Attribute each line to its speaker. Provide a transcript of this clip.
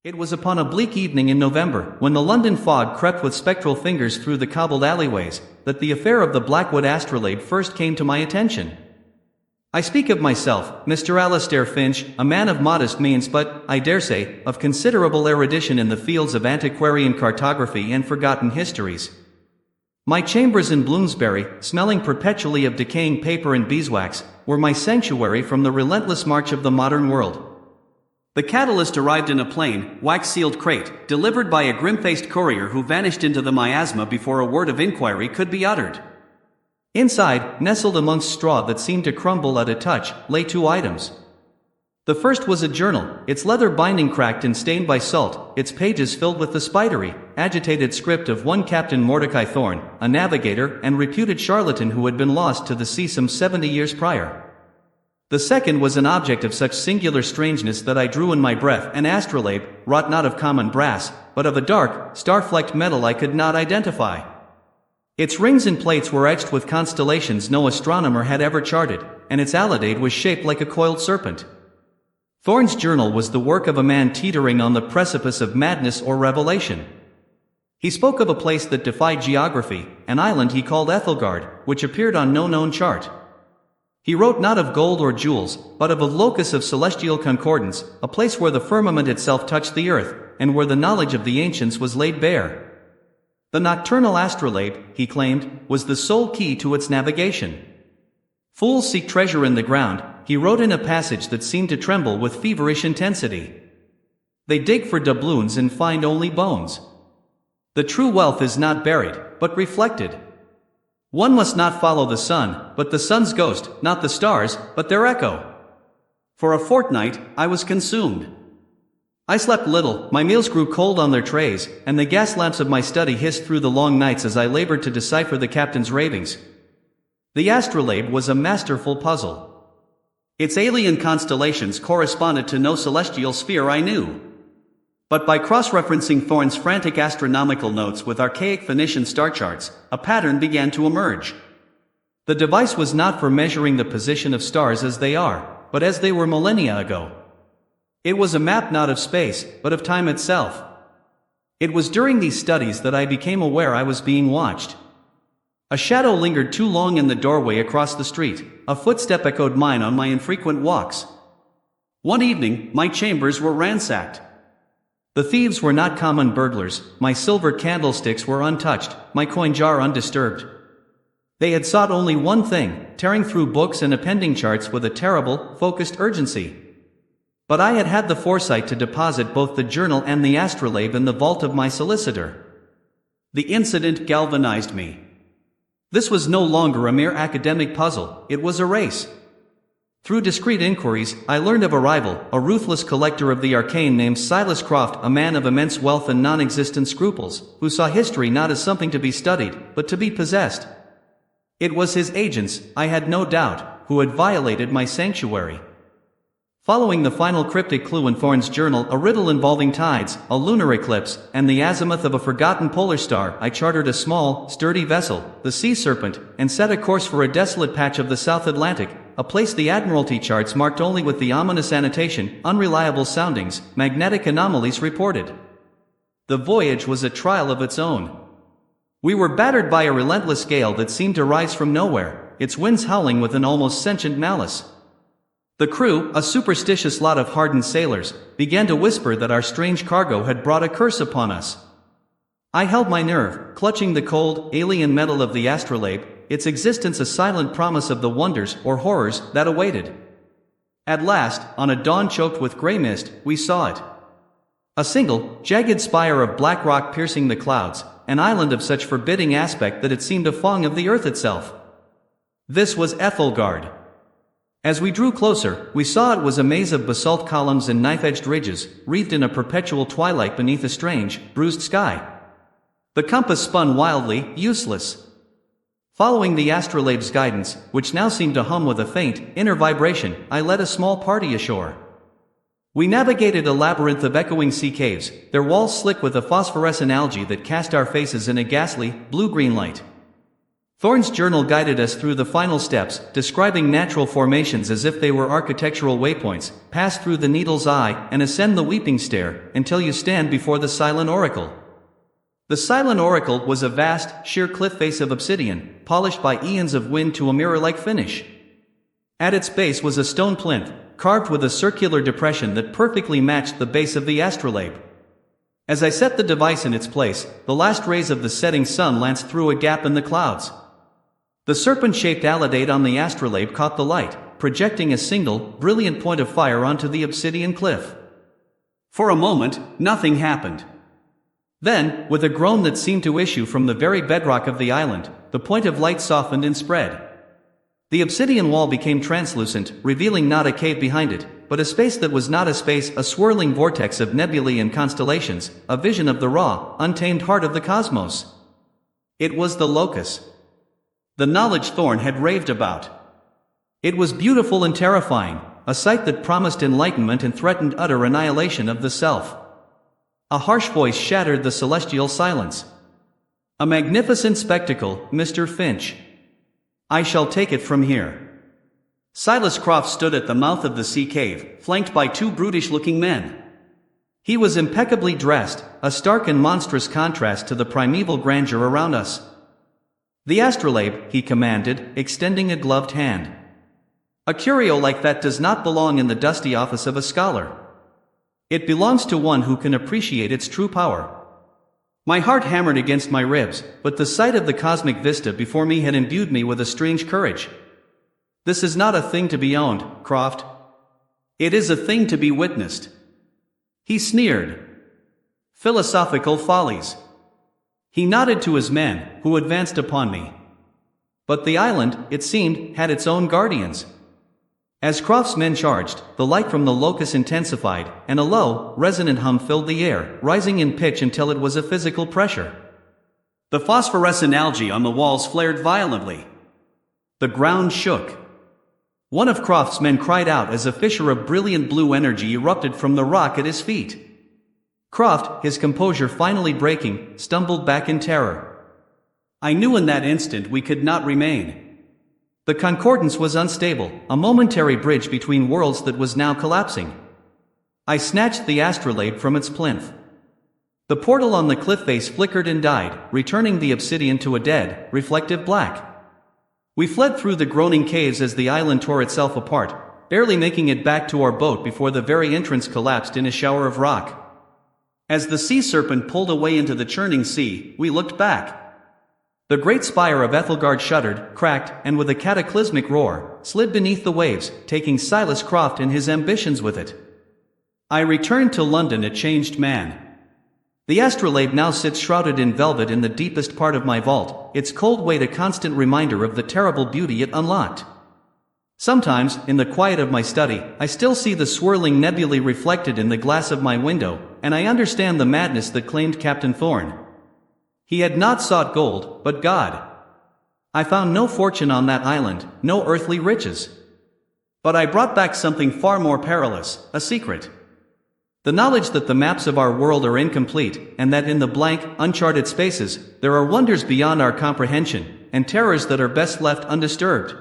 Speaker 1: It was upon a bleak evening in November, when the London fog crept with spectral fingers through the cobbled alleyways, that the affair of the Blackwood astrolabe first came to my attention. I speak of myself, Mr. Alastair Finch, a man of modest means but, I dare say, of considerable erudition in the fields of antiquarian cartography and forgotten histories. My chambers in Bloomsbury, smelling perpetually of decaying paper and beeswax, were my sanctuary from the relentless march of the modern world. The catalyst arrived in a plain, wax-sealed crate, delivered by a grim-faced courier who vanished into the miasma before a word of inquiry could be uttered. Inside, nestled amongst straw that seemed to crumble at a touch, lay two items. The first was a journal, its leather binding cracked and stained by salt, its pages filled with the spidery, agitated script of one Captain Mordecai Thorne, a navigator and reputed charlatan who had been lost to the sea some 70 years prior. The second was an object of such singular strangeness that I drew in my breath, an astrolabe, wrought not of common brass, but of a dark, star-flecked metal I could not identify. Its rings and plates were etched with constellations no astronomer had ever charted, and its alidade was shaped like a coiled serpent. Thorne's journal was the work of a man teetering on the precipice of madness or revelation. He spoke of a place that defied geography, an island he called Ethelgard, which appeared on no known chart. He wrote not of gold or jewels, but of a locus of celestial concordance, a place where the firmament itself touched the earth, and where the knowledge of the ancients was laid bare. The nocturnal astrolabe, he claimed, was the sole key to its navigation. Fools seek treasure in the ground, he wrote in a passage that seemed to tremble with feverish intensity. They dig for doubloons and find only bones. The true wealth is not buried, but reflected. One must not follow the sun, but the sun's ghost, not the stars, but their echo. For a fortnight, I was consumed. I slept little, my meals grew cold on their trays, and the gas lamps of my study hissed through the long nights as I labored to decipher the captain's ravings. The astrolabe was a masterful puzzle. Its alien constellations corresponded to no celestial sphere I knew. But by cross-referencing Thorne's frantic astronomical notes with archaic Phoenician star charts, a pattern began to emerge. The device was not for measuring the position of stars as they are, but as they were millennia ago. It was a map not of space, but of time itself. It was during these studies that I became aware I was being watched. A shadow lingered too long in the doorway across the street, a footstep echoed mine on my infrequent walks. One evening, my chambers were ransacked. The thieves were not common burglars, my silver candlesticks were untouched, my coin jar undisturbed. They had sought only one thing, tearing through books and appending charts with a terrible, focused urgency. But I had had the foresight to deposit both the journal and the astrolabe in the vault of my solicitor. The incident galvanized me. This was no longer a mere academic puzzle, it was a race. Through discreet inquiries, I learned of a rival, a ruthless collector of the arcane named Silas Croft, a man of immense wealth and non-existent scruples, who saw history not as something to be studied, but to be possessed. It was his agents, I had no doubt, who had violated my sanctuary. Following the final cryptic clue in Thorne's journal, a riddle involving tides, a lunar eclipse, and the azimuth of a forgotten polar star, I chartered a small, sturdy vessel, the Sea Serpent, and set a course for a desolate patch of the South Atlantic, a place the Admiralty charts marked only with the ominous annotation, unreliable soundings, magnetic anomalies reported. The voyage was a trial of its own. We were battered by a relentless gale that seemed to rise from nowhere, its winds howling with an almost sentient malice. The crew, a superstitious lot of hardened sailors, began to whisper that our strange cargo had brought a curse upon us. I held my nerve, clutching the cold, alien metal of the astrolabe, its existence a silent promise of the wonders or horrors that awaited. At last, on a dawn choked with gray mist, we saw it. A single, jagged spire of black rock piercing the clouds, an island of such forbidding aspect that it seemed a thong of the earth itself. This was Ethelgard. As we drew closer, we saw it was a maze of basalt columns and knife-edged ridges, wreathed in a perpetual twilight beneath a strange, bruised sky. The compass spun wildly, useless. Following the astrolabe's guidance, which now seemed to hum with a faint, inner vibration, I led a small party ashore. We navigated a labyrinth of echoing sea caves, their walls slick with a phosphorescent algae that cast our faces in a ghastly, blue-green light. Thorne's journal guided us through the final steps, describing natural formations as if they were architectural waypoints, pass through the needle's eye, and ascend the weeping stair, until you stand before the Silent Oracle. The Silent Oracle was a vast, sheer cliff face of obsidian, polished by eons of wind to a mirror-like finish. At its base was a stone plinth, carved with a circular depression that perfectly matched the base of the astrolabe. As I set the device in its place, the last rays of the setting sun lanced through a gap in the clouds. The serpent-shaped alidate on the astrolabe caught the light, projecting a single, brilliant point of fire onto the obsidian cliff. For a moment, nothing happened. Then, with a groan that seemed to issue from the very bedrock of the island, the point of light softened and spread. The obsidian wall became translucent, revealing not a cave behind it, but a space that was not a space, a swirling vortex of nebulae and constellations, a vision of the raw, untamed heart of the cosmos. It was the locus. The knowledge Thorne had raved about. It was beautiful and terrifying, a sight that promised enlightenment and threatened utter annihilation of the self. A harsh voice shattered the celestial silence. A magnificent spectacle, Mr. Finch. I shall take it from here. Silas Croft stood at the mouth of the sea cave, flanked by two brutish-looking men. He was impeccably dressed, a stark and monstrous contrast to the primeval grandeur around us. The astrolabe, he commanded, extending a gloved hand. A curio like that does not belong in the dusty office of a scholar. It belongs to one who can appreciate its true power. My heart hammered against my ribs, but the sight of the cosmic vista before me had imbued me with a strange courage. This is not a thing to be owned, Croft. It is a thing to be witnessed. He sneered. Philosophical follies. He nodded to his men, who advanced upon me. But the island, it seemed, had its own guardians. As Croft's men charged, the light from the locus intensified, and a low, resonant hum filled the air, rising in pitch until it was a physical pressure. The phosphorescent algae on the walls flared violently. The ground shook. One of Croft's men cried out as a fissure of brilliant blue energy erupted from the rock at his feet. Croft, his composure finally breaking, stumbled back in terror. I knew in that instant we could not remain. The concordance was unstable, a momentary bridge between worlds that was now collapsing. I snatched the astrolabe from its plinth. The portal on the cliff face flickered and died, returning the obsidian to a dead, reflective black. We fled through the groaning caves as the island tore itself apart, barely making it back to our boat before the very entrance collapsed in a shower of rock. As the sea serpent pulled away into the churning sea, we looked back. The great spire of Ethelgard shuddered, cracked, and with a cataclysmic roar, slid beneath the waves, taking Silas Croft and his ambitions with it. I returned to London a changed man. The astrolabe now sits shrouded in velvet in the deepest part of my vault, its cold weight a constant reminder of the terrible beauty it unlocked. Sometimes, in the quiet of my study, I still see the swirling nebulae reflected in the glass of my window, and I understand the madness that claimed Captain Thorne. He had not sought gold, but God. I found no fortune on that island, no earthly riches. But I brought back something far more perilous, a secret. The knowledge that the maps of our world are incomplete, and that in the blank, uncharted spaces, there are wonders beyond our comprehension, and terrors that are best left undisturbed.